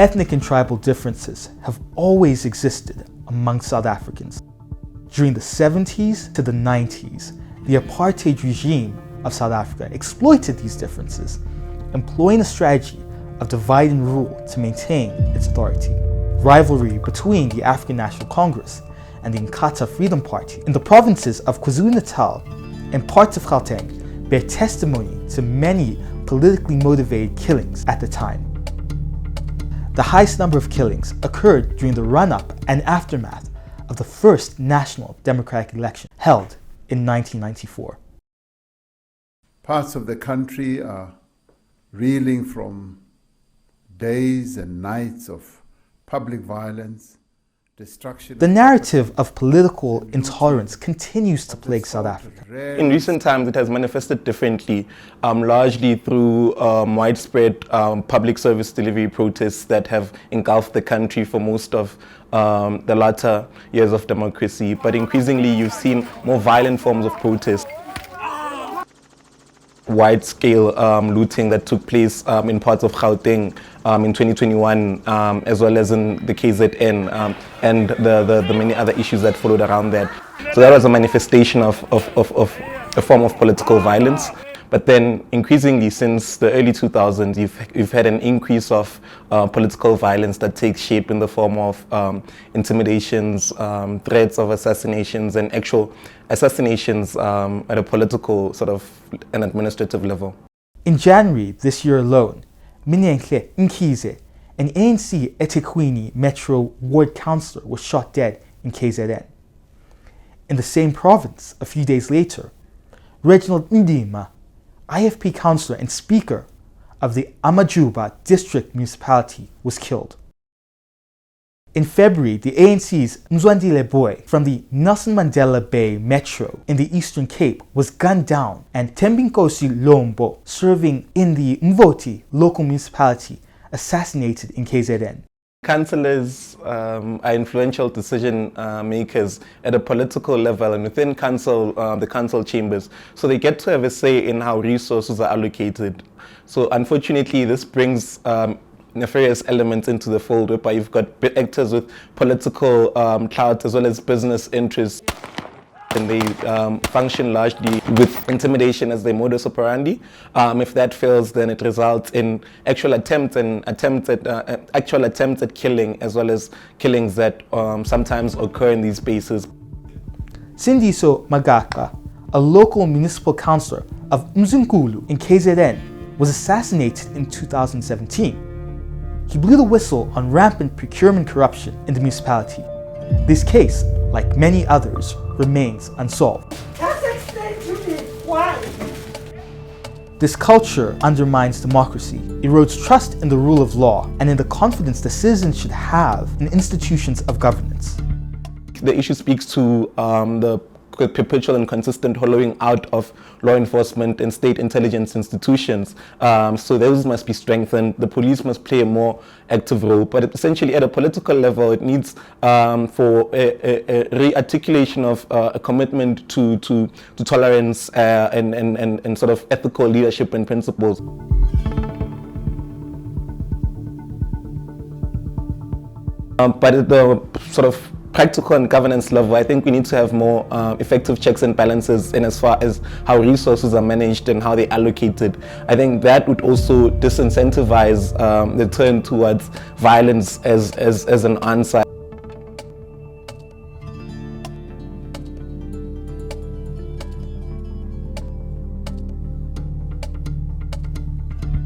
Ethnic and tribal differences have always existed among South Africans. During the 70s to the 90s, the apartheid regime of South Africa exploited these differences, employing a strategy of divide and rule to maintain its authority. Rivalry between the African National Congress and the Inkatha Freedom Party in the provinces of KwaZulu-Natal and parts of Gauteng bear testimony to many politically motivated killings at the time. The highest number of killings occurred during the run-up and aftermath of the first national democratic election held in 1994. Parts of the country are reeling from days and nights of public violence, destruction. The narrative of political intolerance continues to plague South Africa. In recent times, it has manifested differently, largely through widespread public service delivery protests that have engulfed the country for most of the latter years of democracy. But increasingly, you've seen more violent forms of protest. Wide-scale looting that took place in parts of Gauteng in 2021, as well as in the KZN, and the many other issues that followed around that. So that was a manifestation of a form of political violence. But then increasingly since the early 2000s, you've had an increase of political violence that takes shape in the form of intimidations, threats of assassinations, and actual assassinations at a political sort of an administrative level. In January this year alone, Minenhle Nkize, an ANC eThekwini Metro Ward councillor, was shot dead in KZN. In the same province, a few days later, Reginald Ndima, IFP councillor and speaker of the Amajuba district municipality, was killed. In February, the ANC's Mzwandile Boy from the Nelson Mandela Bay Metro in the Eastern Cape was gunned down, and Tembinkosi Lombo, serving in the Mvoti local municipality, assassinated in KZN. Councillors are influential decision makers at a political level and within the council chambers, so they get to have a say in how resources are allocated. So unfortunately, this brings nefarious elements into the fold, whereby you've got actors with political clout as well as business interests. And they function largely with intimidation as their modus operandi. If that fails, then it results in actual attempts at killing, as well as killings that sometimes occur in these spaces. Sindiso Magaka, a local municipal councillor of Mzimkulu in KZN, was assassinated in 2017. He blew the whistle on rampant procurement corruption in the municipality. This case, like many others, remains unsolved. Just explain to me why. This culture undermines democracy, erodes trust in the rule of law, and in the confidence the citizens should have in institutions of governance. The issue speaks to the perpetual and consistent hollowing out of law enforcement and state intelligence institutions. So those must be strengthened. The police must play a more active role. But essentially at a political level, it needs for a re-articulation of a commitment to tolerance and sort of ethical leadership and principles. But at the sort of practical and governance level, I think we need to have more effective checks and balances in as far as how resources are managed and how they're allocated. I think that would also disincentivize the turn towards violence as an answer.